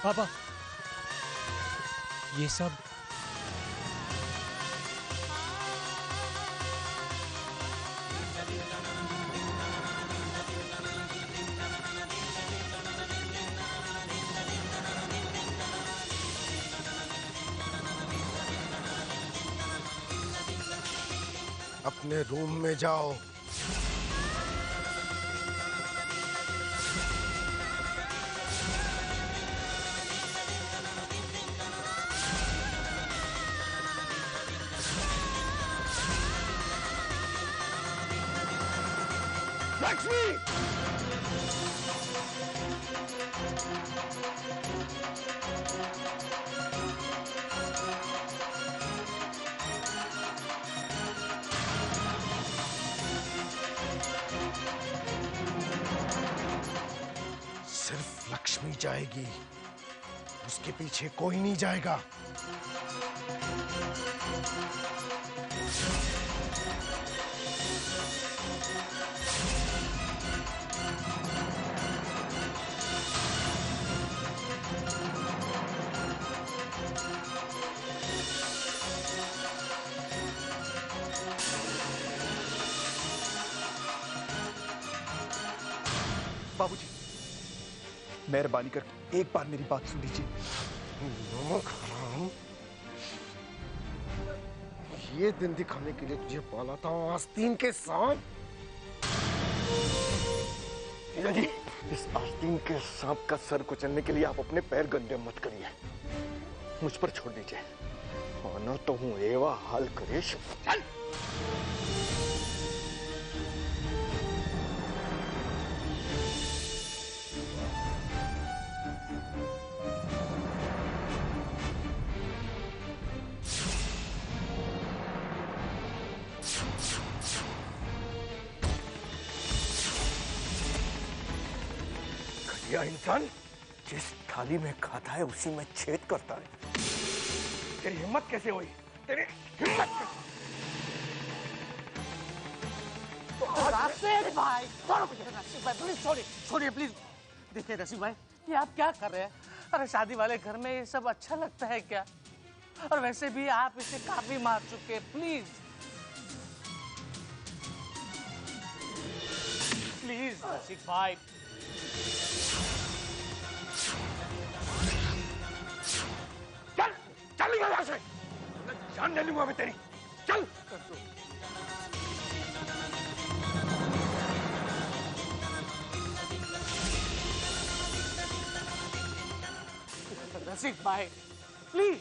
पापा, ये सब अपने रूम में जाओ। लक्ष्मी! सिर्फ लक्ष्मी जाएगी, उसके पीछे कोई नहीं जाएगा। बाबूजी, मेहरबानी करके एक बार मेरी बात सुन लीजिए। नमक हराम, ये दिन दिखाने के लिए तुझे पाला था आस्तीन के सांप। जी, इस आस्तीन के सांप का सर कुचलने के लिए आप अपने पैर गंदे मत करिए, मुझ पर छोड़ दीजिए। आना तो हूं एवा हाल करेश। चल। घटिया इंसान, जिस थाली में खाता है उसी में छेद करता है। तेरी हिम्मत कैसे हुई? तेरी हिम्मत रसिक भाई, रसिक भाई प्लीज छोड़िए प्लीज। देखिए रसिक भाई, ये आप क्या कर रहे हैं? अरे शादी वाले घर में ये सब अच्छा लगता है क्या? और वैसे भी आप इसे काफी मार चुके हैं, प्लीज प्लीज रसिक भाई। चल चल यहाँ से, जान ले लूंगा मैं तेरी। चल। रसिक भाई प्लीज।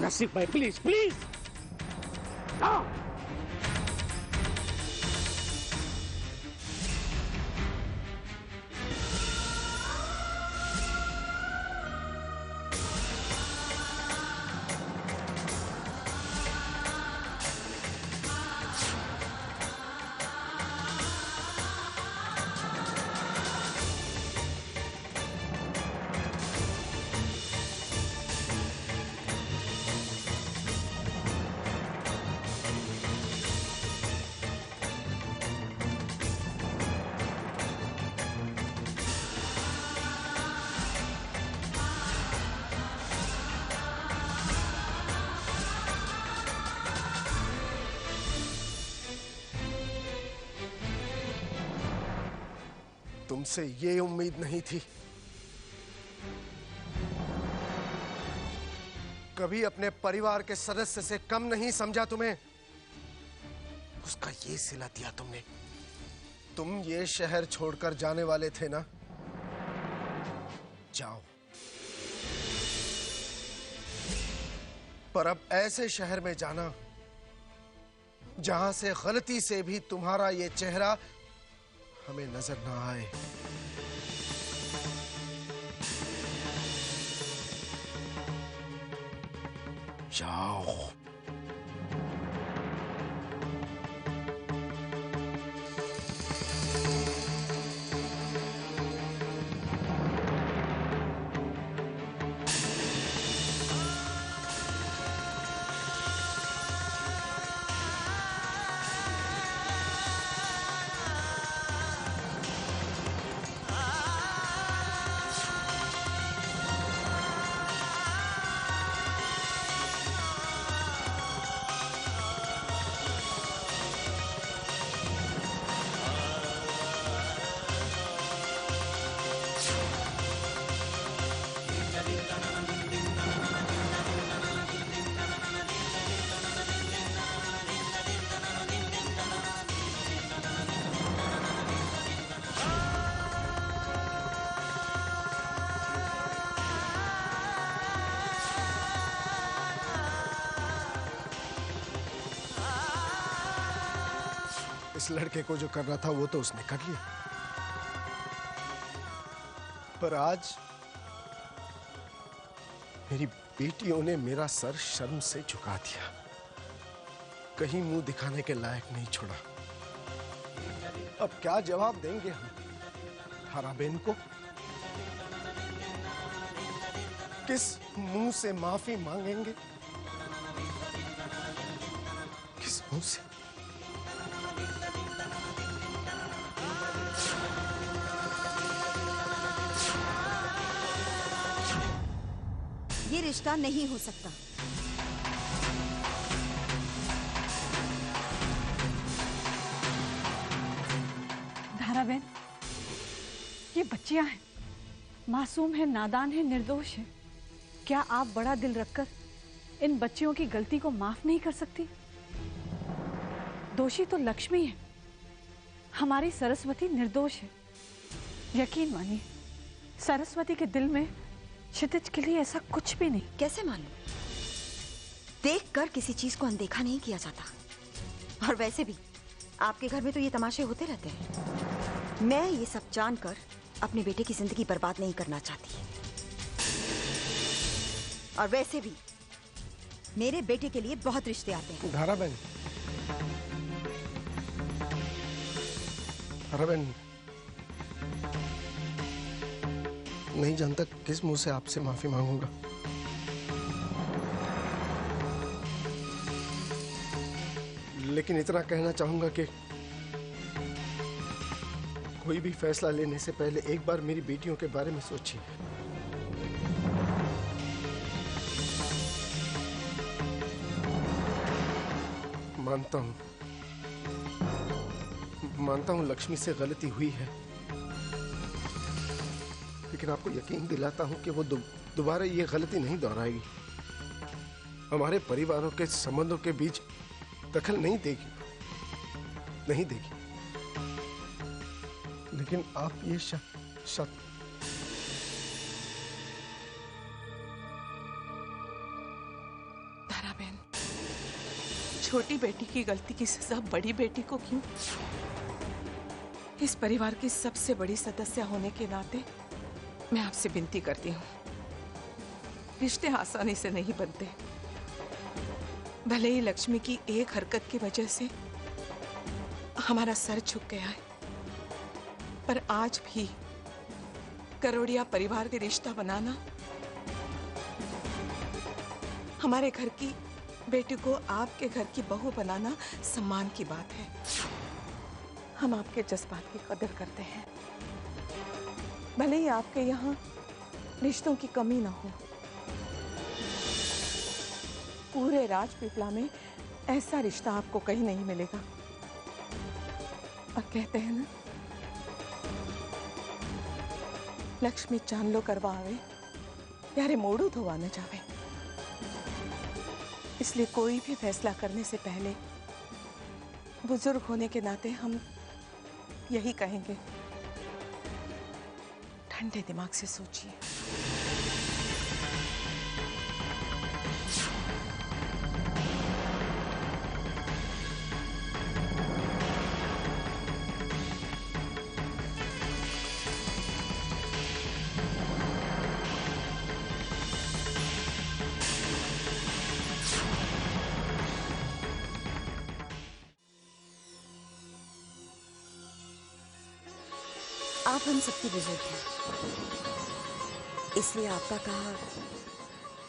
रसिक भाई प्लीज प्लीज। तुमसे ये उम्मीद नहीं थी। कभी अपने परिवार के सदस्य से कम नहीं समझा तुम्हें। उसका ये सिला दिया तुमने। तुम ये शहर छोड़कर जाने वाले थे ना? जाओ, पर अब ऐसे शहर में जाना जहां से गलती से भी तुम्हारा ये चेहरा हमें नजर ना आए। जाओ। इस लड़के को जो करना था वो तो उसने कर लिया, पर आज मेरी बेटियों ने मेरा सर शर्म से झुका दिया, कहीं मुंह दिखाने के लायक नहीं छोड़ा। अब क्या जवाब देंगे हम धाराबेन को? किस मुंह से माफी मांगेंगे? किस मुंह से? ये रिश्ता नहीं हो सकता। धाराबेन, ये बच्चियां हैं, मासूम है, नादान है, निर्दोष है। क्या आप बड़ा दिल रखकर इन बच्चियों की गलती को माफ नहीं कर सकती? दोषी तो लक्ष्मी है, हमारी सरस्वती निर्दोष है। यकीन मानिए, सरस्वती के दिल में क्षितिज के लिए ऐसा कुछ भी नहीं। कैसे मालूम? देखकर किसी चीज को अनदेखा नहीं किया जाता। और वैसे भी आपके घर में तो ये तमाशे होते रहते हैं। मैं ये सब जानकर अपने बेटे की जिंदगी बर्बाद नहीं करना चाहती। और वैसे भी मेरे बेटे के लिए बहुत रिश्ते आते हैं। धाराबेन, धाराबेन, नहीं जानता किस मुंह से आपसे माफी मांगूंगा। लेकिन इतना कहना चाहूंगा कि कोई भी फैसला लेने से पहले एक बार मेरी बेटियों के बारे में सोचिए। मानता हूं लक्ष्मी से गलती हुई है, लेकिन आपको यकीन दिलाता हूं कि वो दोबारा ये गलती नहीं दोहराएगी। हमारे परिवारों के संबंधों के बीच दखल नहीं देगी। लेकिन आप ये धाराबेन, छोटी बेटी की गलती की सजा बड़ी बेटी को क्यों? इस परिवार की सबसे बड़ी सदस्य होने के नाते मैं आपसे विनती करती हूँ, रिश्ते आसानी से नहीं बनते। भले ही लक्ष्मी की एक हरकत की वजह से हमारा सर झुक गया है, पर आज भी करोड़िया परिवार के रिश्ता बनाना, हमारे घर की बेटी को आपके घर की बहू बनाना सम्मान की बात है। हम आपके जज्बात की कदर करते हैं, भले ही आपके यहाँ रिश्तों की कमी ना हो। पूरे राजपीपला में ऐसा रिश्ता आपको कहीं नहीं मिलेगा। और कहते हैं ना, लक्ष्मी चांदलो करवा आवे यारे मोड़ू धोवा न जावे। इसलिए कोई भी फैसला करने से पहले बुजुर्ग होने के नाते हम यही कहेंगे, ठंडे दिमाग से सोचिए। आप हम सबके बुजुर्ग हैं, इसलिए आपका कहा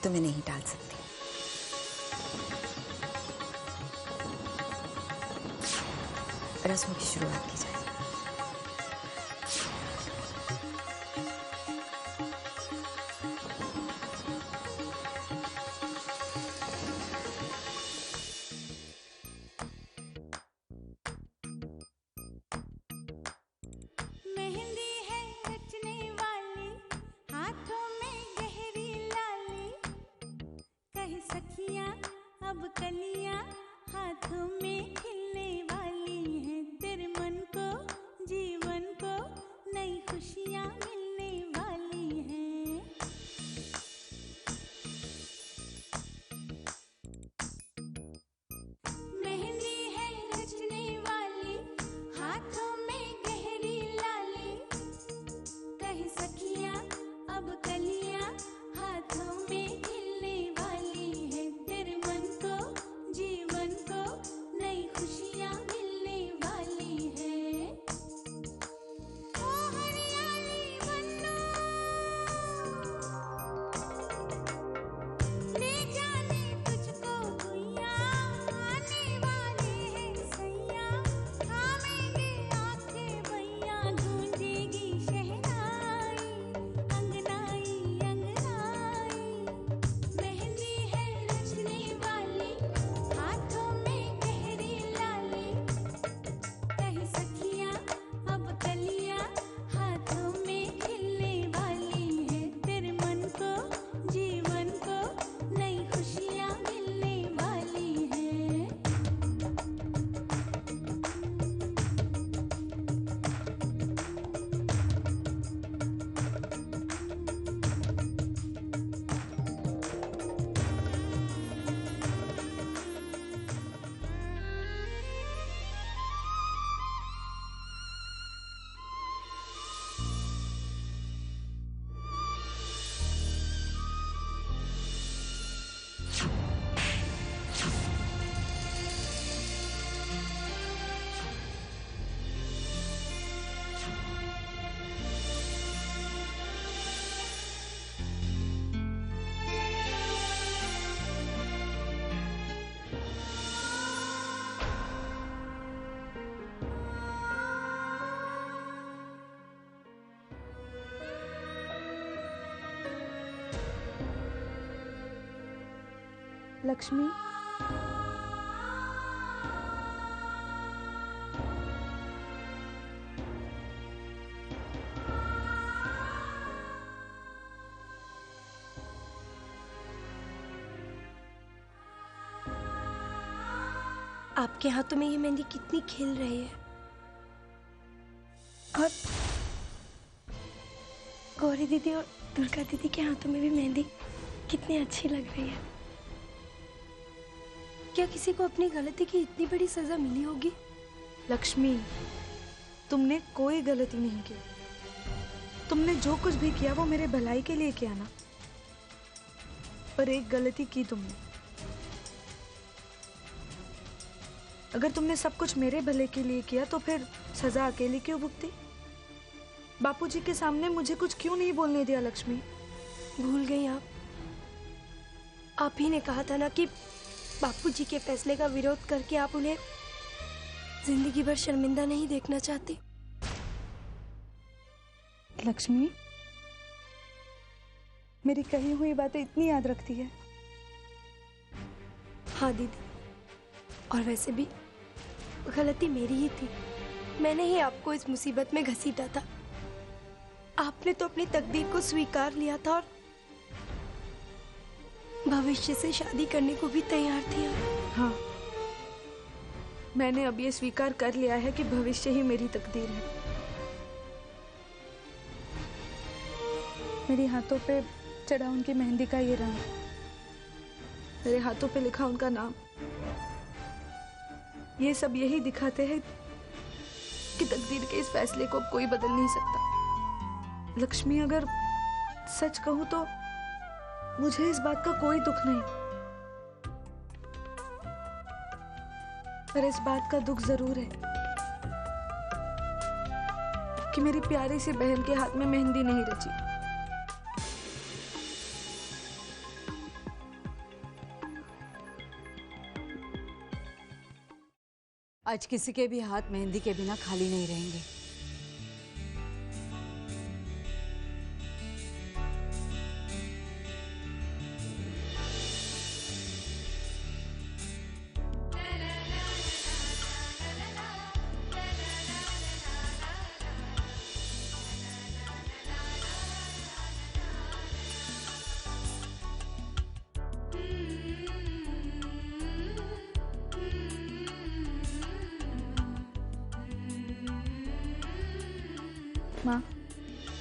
तो मैं नहीं टाल सकती। रस्मों की शुरुआत की जाए। मेहंदी है रचने वाली, हाथों में गहरी लाली, कहीं सखियां अब कलियां हाथों में खिलने वाली हैं। तेरे मन को जीवन को नई खुशियां मिलने वाली हैं। मेहंदी है रचने वाली, हाथों में गहरी लाली, कहीं सखियां अब कलियां हाथों में खिलने वाली हैं। तेरे मन को जीवन को नई खुशियां मिलने वाली हैं। ओ हरियाली बन्नो, ले जाने तुझको गुइया, आने वाले हैं सैया, थामेंगे आंखें भैया, गूंजेगी शहनाई, अंगनाई अंगनाई। मेहंदी है रचने वाली, हाथों में गहरी लाली, कहीं सखियां अब कलियां हाथों में खिलने वाली हैं। तेरे मन को जीवन को नई खुशियां मिलने वाली हैं। लक्ष्मी, आपके हाथों में ये मेहंदी कितनी खिल रही है, और गौरी दीदी और दुर्गा दीदी के हाथों में भी मेहंदी कितनी अच्छी लग रही है। क्या किसी को अपनी गलती की इतनी बड़ी सजा मिली होगी? लक्ष्मी, तुमने कोई गलती नहीं की। तुमने जो कुछ भी किया वो मेरे भलाई के लिए किया ना। पर एक गलती की तुमने। अगर तुमने सब कुछ मेरे भले के लिए किया तो फिर सजा अकेली क्यों भुगती? बापूजी के सामने मुझे कुछ क्यों नहीं बोलने दिया लक्ष्मी? भूल गई आप? आप ही ने कहा था ना कि बापूजी के फैसले का विरोध करके आप उन्हें जिंदगी भर शर्मिंदा नहीं देखना चाहती। लक्ष्मी, मेरी कही हुई बातें इतनी याद रखती है? हाँ दीदी, और वैसे भी गलती मेरी ही थी। मैंने ही आपको इस मुसीबत में घसीटा था। आपने तो अपनी तकदीर को स्वीकार लिया था और भविष्य से शादी करने को भी तैयार थी आप। हाँ, मैंने अब ये स्वीकार कर लिया है कि भविष्य ही मेरी तकदीर है। मेरे हाथों पे चढ़ा उनकी मेहंदी का ये रंग, मेरे हाथों पे लिखा उनका नाम, ये सब यही दिखाते हैं कि तकदीर के इस फैसले को कोई बदल नहीं सकता। लक्ष्मी, अगर सच कहूं तो मुझे इस बात का कोई दुख नहीं, पर इस बात का दुख जरूर है कि मेरी प्यारी सी बहन के हाथ में मेहंदी नहीं रची। आज किसी के भी हाथ मेहंदी के बिना खाली नहीं रहेंगे। माँ,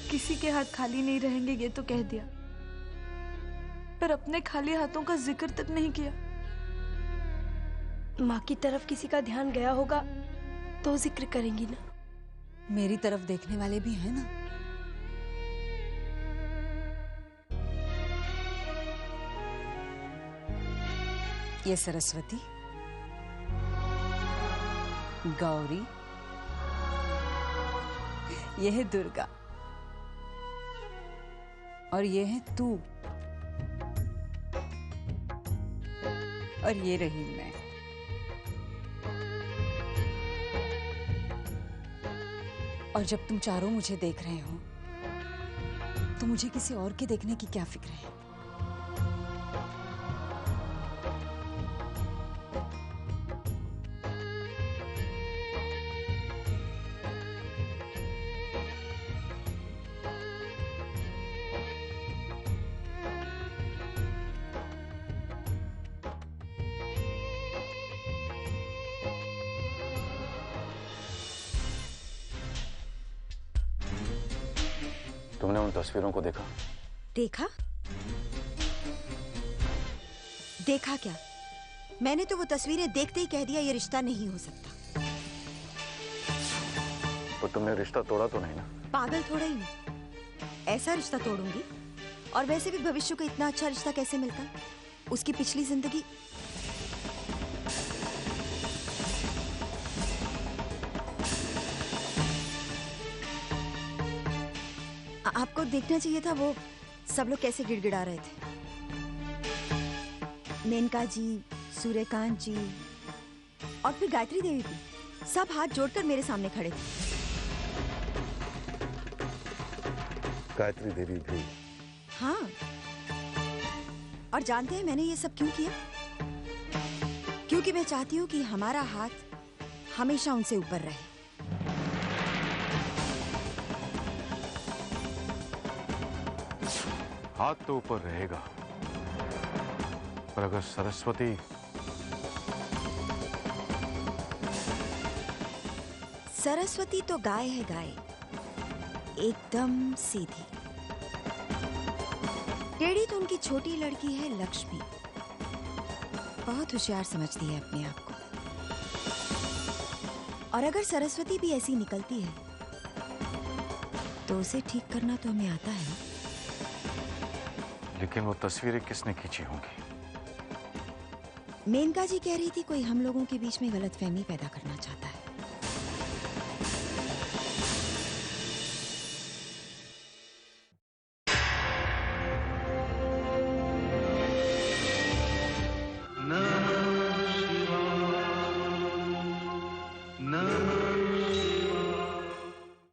किसी के हाथ खाली नहीं रहेंगे ये तो कह दिया, पर अपने खाली हाथों का जिक्र तक नहीं किया। माँ की तरफ किसी का ध्यान गया होगा तो जिक्र करेंगी ना। मेरी तरफ देखने वाले भी हैं ना। ये सरस्वती, गौरी, ये है दुर्गा और ये है तू, और ये रही मैं। और जब तुम चारों मुझे देख रहे हो तो मुझे किसी और के देखने की क्या फिक्र है। तुमने उन तस्वीरों को देखा? देखा? देखा क्या? मैंने तो वो तस्वीरें देखते ही कह दिया ये रिश्ता नहीं हो सकता। तो तुमने रिश्ता तोड़ा तो नहीं ना? पागल थोड़ा ही हूँ, ऐसा रिश्ता तोड़ूंगी? और वैसे भी भविष्य को इतना अच्छा रिश्ता कैसे मिलता? उसकी पिछली जिंदगी आपको देखना चाहिए था वो सब लोग कैसे गिड़गिड़ा रहे थे। मेनका जी, सूर्यकांत जी और फिर गायत्री देवी भी, सब हाथ जोड़कर मेरे सामने खड़े थे। गायत्री देवी भी? हाँ, और जानते हैं मैंने ये सब क्यों किया? क्योंकि मैं चाहती हूँ कि हमारा हाथ हमेशा उनसे ऊपर रहे। हाथ तो ऊपर रहेगा, पर अगर सरस्वती तो गाय है, गाय एकदम सीधी। टेढ़ी तो उनकी छोटी लड़की है लक्ष्मी, बहुत होशियार समझती है अपने आप को। और अगर सरस्वती भी ऐसी निकलती है तो उसे ठीक करना तो हमें आता है ना। लेकिन वो तस्वीरें किसने खींची होंगी? मेनका जी कह रही थी कोई हम लोगों के बीच में गलतफहमी पैदा करना चाहता है।